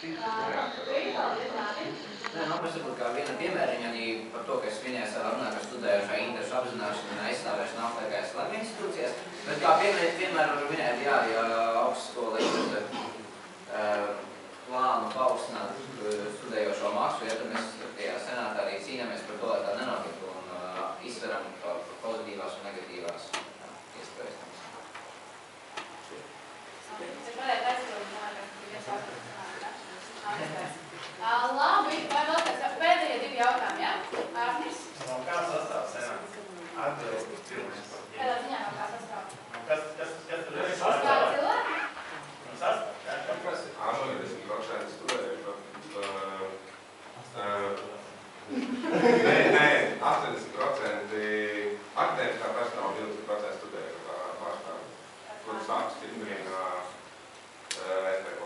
Nē, man varbūt kā viena piemēriņa arī par to, ka es minēju savā runā, ka studējošā interešu apzināšana un aizstāvēšana nav tikai slēguma institūcijās, bet kā piemēram var minēt, jā, ja augstskola izvirza plānu paaugstināt studējošo maksu, ja tad mēs tajā senātā arī cīnāmies par to, lai tā nenotiktu un izsveram par pozitīvās un negatīvās iespējas. Labi, vai vēl kāds pēdējie divi jautājumi, jā? Ārnis? No kā sastāv senāts? Atbilst pirmais par ģimeni. Kādā ziņā no kā sastāv? Kas tur ir Kāda cilvēki? No sastāv? Kas ir 80% studējuši? Nē, 80% akadēmiskā personāla, 20% studējuši pārstāvji, kurus apstiprina SPK.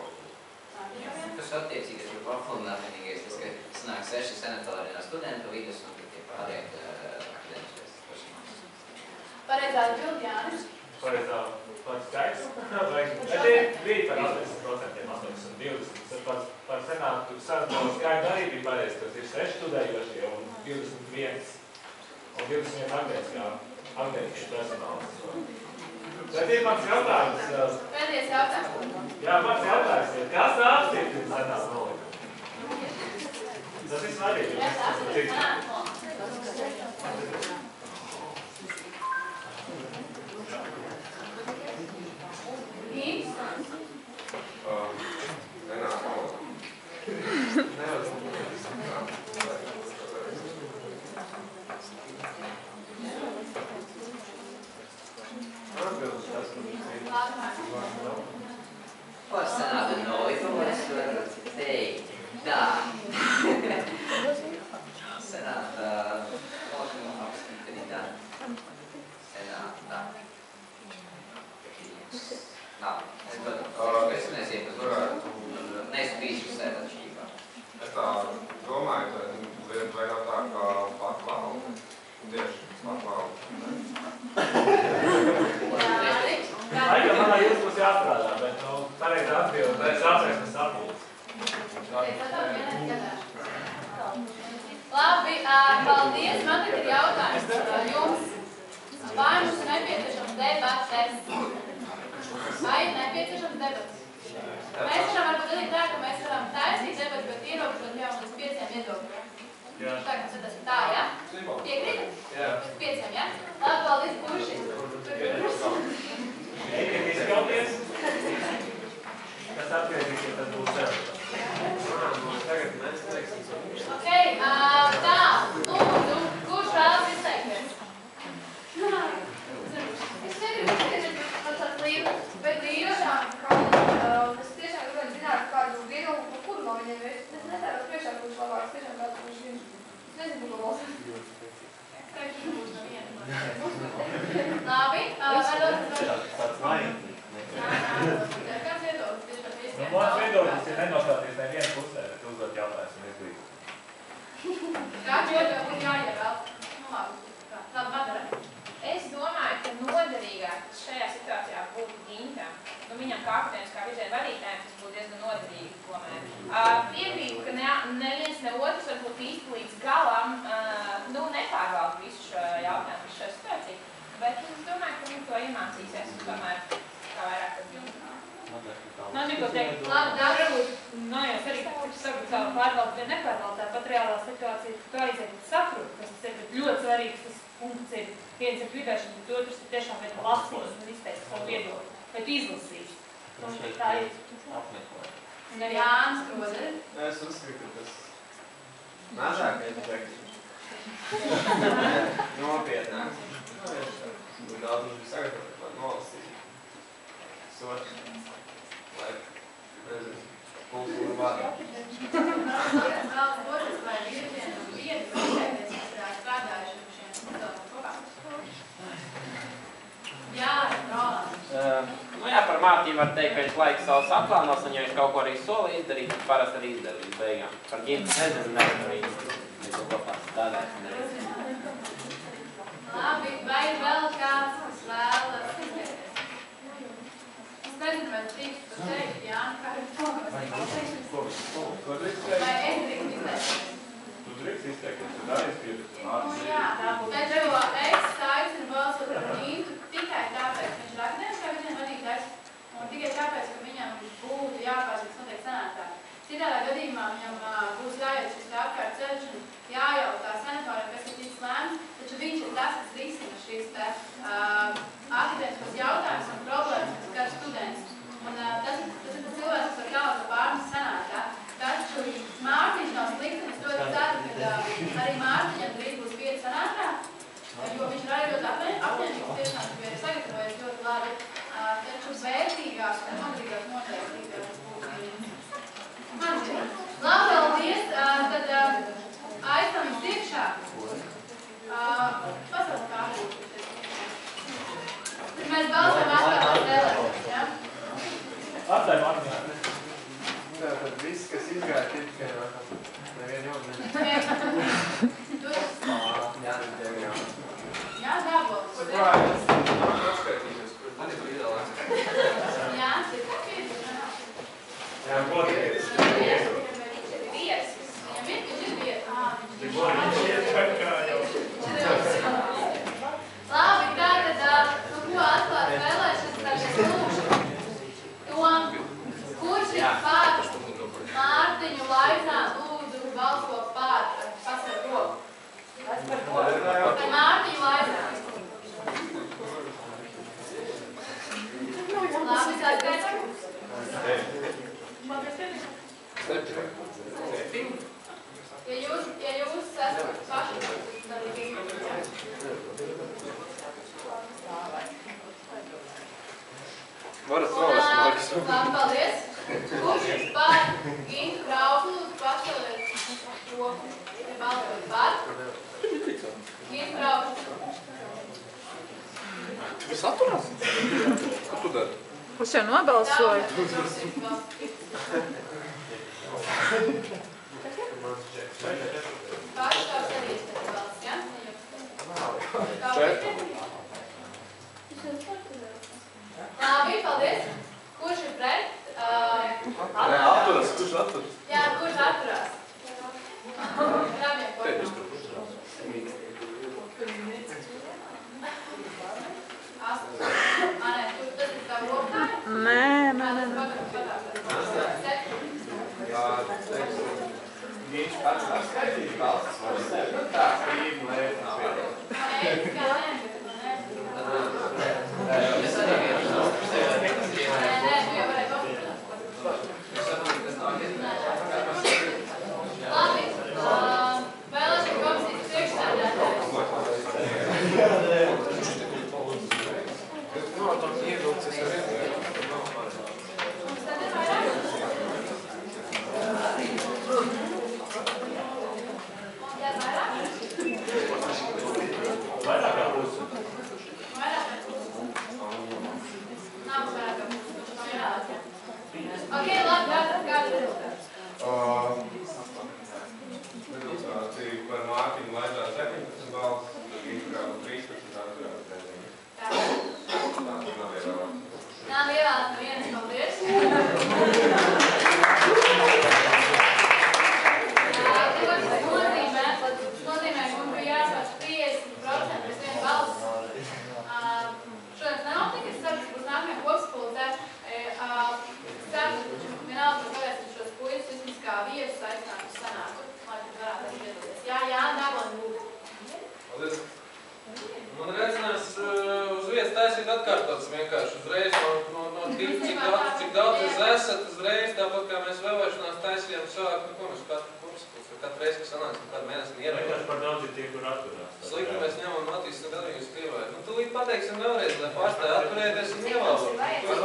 Tas attiecīgi ir paplatināt vienīgais, tas, ka sanāk 6 senatoriņā studentu vidus un tie pārējie akadēmiskais personāls. Pareizā atbild, Jānis? Pareizā pats skaits. Tie bija par 80%, 80, 20. Par senātu sastāvu skaitu arī bija pareizi, kas ir 6 studējošie un 21 akadēmiskais personāls. Bet ir mans jautājums. Pēdējais jautājums. Jā, mans jautājums ir, kas apstiprina senātu nolikumu? Tas ir svarīgi. Kas apstiprina senātu Īms? Senāta nolikumu. Par senāta nolikumu es varu teikt tā. Senāta nolikumu apstiprina senāta. Es nezinu, tas varētu neesmu sēd atšķirībā. Es tā domāju, ka lieta vairāk tā kā paklauda. Tieši paklauda. Laikam manā jūs būs jāstrādā, bet pareizi atbildi, bet es atceros sapūs. Labi, paldies. Man ir jautājums jums. Vai mums ir nepieciešams debates? Vai ir nepieciešams debates? Mēs varam varbūt darīt tā, ka mēs varam taisīt debates, bet ierobežot jau līdz 5 viedokļiem. Tagad tas ir tā, ja? Piekrītat? Jā. 5, ja? Labi, paldies, kurši. Eitiet izskauties. Kas atgriezīsies, tas būs sev. Ok, tā, lūdzu, kurš vēlas izteikties? Es negribu izteikties par tāds līdzi, bet tiešām, es tiešām gribētu zināt kādu viedokli, par kuru no viņiem es netāros priekšā, kurš labāks, tiešām kāds, kurš viņš, es nezinu, ko balsīt. Labi, vai vēl Tāds vainīgi. kāds viedoklis tieši par Nu, mans viedoklis ir nenostāties nevienu pusē, bet uzdot jautājumus un izglīt. Kāds viedoklis ir jāievēl? Nu, labi, Madara. Es domāju, ka noderīgāk šajā situācijā būtu Gintam. Nu, viņam kā akadēmiskā virziena vadītājiem tas būtu diezgan noderīgi, tomēr. Piekrītu, ka neviens ne otrs varbūt īsti līdz galam nepārvalda visu šo jautājumu, visu šo situāciju, bet es domāju, ka viņi to iemācīsies un tomēr kā vairāk tad jums. Man neko teikt, labi, varbūt, es arī saku, kā pārvalda vai nepārvalda, tāpat reālā situācija, tu aiziet un saprot, kas tas ir, bet ļoti svarīgs tas punkts ir, viens ir gribēšana, bet otrs ir tiešām, vai tu lasīs un izteiks savu viedokli, vai tu izlasīs. Tā ir. Un arī Jānis Krozer. Es uzskatu, ka tas mazākais projekts nopietnāks. Būtu daudz mums bija sagatavot, lai nolasīt. Sots, lai, nezinu, kultūru vārdā. Vēl otrs vai virzienu un vietu, vai izteikties, kas strādājuši šiem kopā. Jā, Roland. Nu jā, par mātību var teikt, ka viņš laika savus aplānos, un ja viņš kaut ko arī sola izdarīt, tad parasti arī izdara līdz beigām. Par ģimti nezinu, arī mēs kopā strādāsim. Labi, vai vēl kāds, kas vēlas izteikties? Es nezinu, vai drīkst to teikt, Jāni, kā ir to, kas Ko drīkst Vai teikt? es drīkst izteikties? Tu drīkst izteikties, tu darīsi pie Jā, bet jo es aicinu balsot par Gintu tikai tāpēc, ka viņš ir akadēmiskā virziena vadītājs un tikai tāpēc, ka viņam būtu jāpārsaka noteikti sanātāji. Citādā gadījumā viņam būs jāiet šis apkārt ceļš un jājautā senatoram, kas ir ticis lēmts, taču viņš ir tas, kas risina šīs akadēmiskos jautājumus un problēmas, kas skar studentus. Un tas ir tas cilvēks, kas ar galvu pārnes sanātā. Taču Mārtiņš nav slikti, un es ļoti ceru, ka arī Mārtiņam drīz būs vieta sanātā, jo viņš ir arī ļoti apņēmīgs tiešām, ka ir sagatavojies ļoti labi. Taču vērtīgās un noderīgās noteikti būtu viņam. Labi, paldies. Tad aizstam viņus priekšā. Pasaules kārtībā. Mēs balsam atkārtās vēlēšanas, ja? Atstāj Mārtiņā. Tad viss, kas izgāja tikai nevienu jau Jā, dabos. Atskaitīties, kur tad ir ideālās. Jā, tas ir piedzīvs. Jā, godīgs. Viesis. Viņam ir vietas. Tik godīgs. Labi, tātad, ko atklāt vēlēšanas, tad es lūkšu Tom, kurš ir pār Mārtiņu Laizā, lūdzu balso pār, pasver roku. Par Mārtiņu Laizā. Labi, tātad. Ja jūs esat paši, tad ir Varat solis, Marks. Labi, paldies. Kurš ir par Gintu Krausu, lūdzu pašaliet roku. Ir balsot par. Gintu Krausu. Tu saturās? Ko tu dari? Es jau nobalsoju. Paši tās arī izteikt balsts, ja? Labi, paldies. Kurš ir pret? Atturas, kurš atturas? Jā, kurš atturās? Grābiem kopā. Anē, kur tas ir tavu rokai? Nē. Viņš pats var skaitīt balsas, var sevi. Nu tā, brīvi, lai es nav vienot. Es arī vienu Nē, tu jau varēji pamatīt. Labi, vēlēšana komisijas priekšsēdētājs. Tam ievilcis ar Mums tad ir vairāk? Jā, vairāk? Vairāk kā pusi. Vairāk kā pusi. Nav vairāk kā pusi. Ok, labi, kāda rezultāts? Rezultāti par Mārtiņu Laizā 17 balss, tad Ingrādu 13 atturās. Tā. Nav ievēlēts. Nav ievēlēts nevienas, paldies. Tas nozīmē, ka mums bija jāsauc 50% pēc viena balss. Šodien nenotika, es saprotu, ka būs nākamajā kopsapulcē. Vienalga, ka pavērsīt šos puisus vismaz kā viesus aicināt uz sanāku, lai tad varētu arī piedalīties. Jā, Dāvon, lūdzu. Paldies. Man ir aicinājums uz vietas taisīt atkārtotas vienkārši uzreiz no cik daudz jūs esat uzreiz, tāpat kā mēs vēlēšanās taisījām sāk, nu ko mēs katru reizi, kas sanāks, kādu mēnesi ievēlēt. Vienkārši par daudz ir tie, kur atturās. Slikti mēs ņemam attīstam gadījumus pievērēt. Nu, tūlīt pateiksim vēlreiz, lai pārstāj atturēties un ievēlēt. Cik jums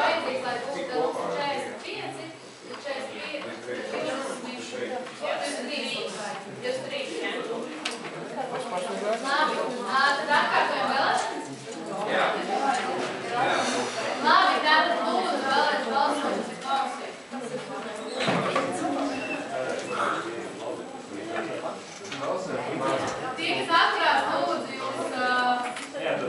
vajadzīgs, lai būtu 45, 23. Labi, tad atkārtojam vēlēšanas? Jā. Labi, tātad lūdzu vēlreiz balsojumus komisiju. Tie, kas atturās, lūdzu jūs...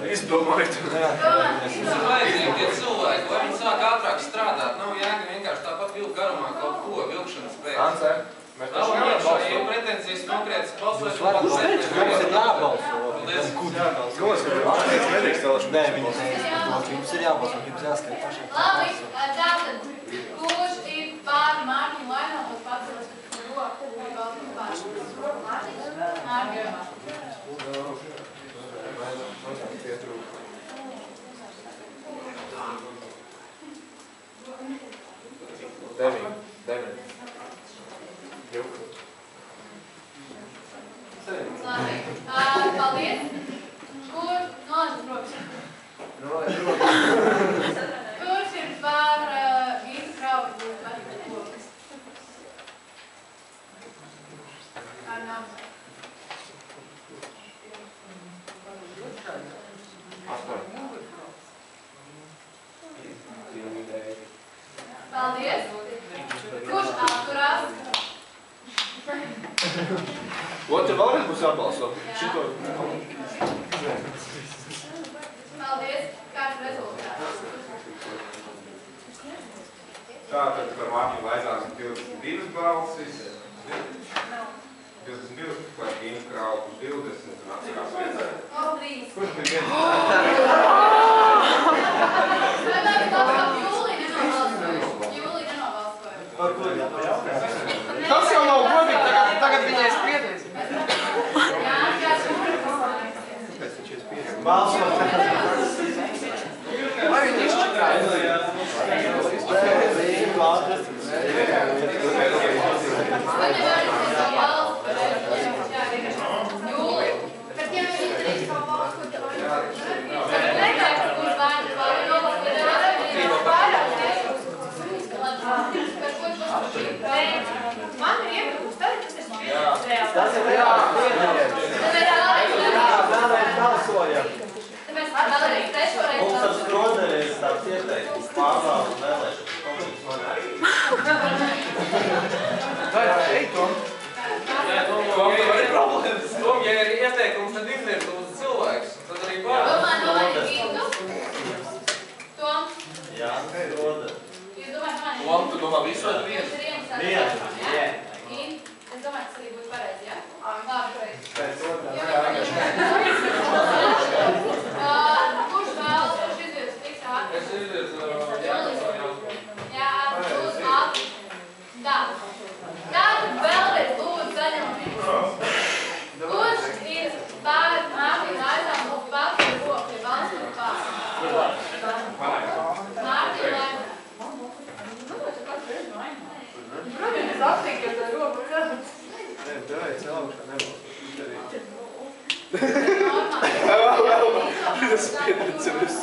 Izdomājiet. Mums ir vajadzīgi tie cilvēki, lai viņi sāk ātrāk strādāt. Nav jēga Labi, tātad, kurš ir pār Mārtiņu Laināvu, pacelas roku, Mārtiņu. Paldies. Kur nolaižas rokas? Kurš ir pār Gītu Krauju rokas? Ar nāmu. Paldies. Kurš atturās? Otru vēlreiz būs jābalso. Paldies. Kāds rezultāts? Tātad par Mārtiņu Laizānu 22 balsis, 22 par Gītu Krauju 20 un atcerās vietā. Kurš bija viens? Jūlija nenobalsoja. Tas jau nav godīgi, tagad viņai spriedīs. Jā, kāds Balsot. Vai viņi izšķirās? Man ir iepirkums, tad tas ir reāls. Tas ir reāls. Vēlreiz balsojam. Tāpēc vēlreiz trešoreiz Mums tas Kroderis tāds ieteikums pārbaudu vēlēšanas komisijas man arī. Vai, ej, Tom. Tom, ja ir problēmas. Tom, ja ir ieteikums, tad izniegt uz cilvēks. Tad arī pārāk. Domā, Gītu? Tom? Jā, Kroderis. Jūs domājat, man ir? Tom, tu domā visu vai vienu? Vienu. Es domāju, tas arī būs pareizi, jā? Labi, pareizi. Kurš vēlas, kurš izvirs tiks ātri? Es izvirzu, Jā, lūdzu ātri. Tā. Tātad vēlreiz lūdzu zaļam pirkstu. Kurš ir pār Mārtiņu Laizānu paceļ roku, ja balsot pār? Mārtiņu Laizānu. Es aptīku ar roku. Beidz augšā nebalsot. Tas spiedrits ir viss.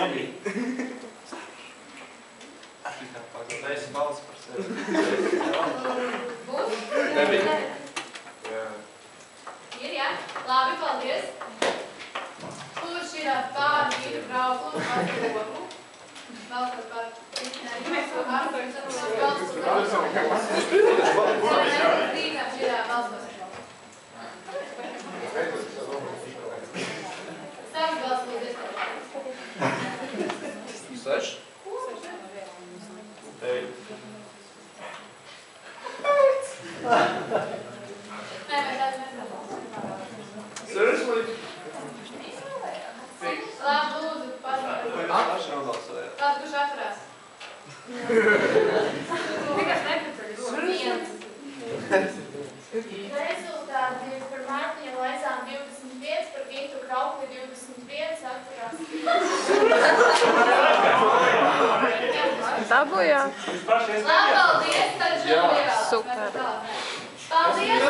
Abi. Es balsu par sevi. Būs? Nebija. Ir, jā? Labi, paldies. Kurš ir pār Gītu Krauju un paceļ roku? Balsot par Kristīnai. Seši? Labi, lūdzu, pašai. Kāds, kurš atturās? Nekas nepaceļ roku. Viens. Rezultāti ir par Mārtiņu Laizānu 25, par Gītu Krauju 21 atturās. Dabūjāt? Labi, paldies, tad šodien. Super. Paldies!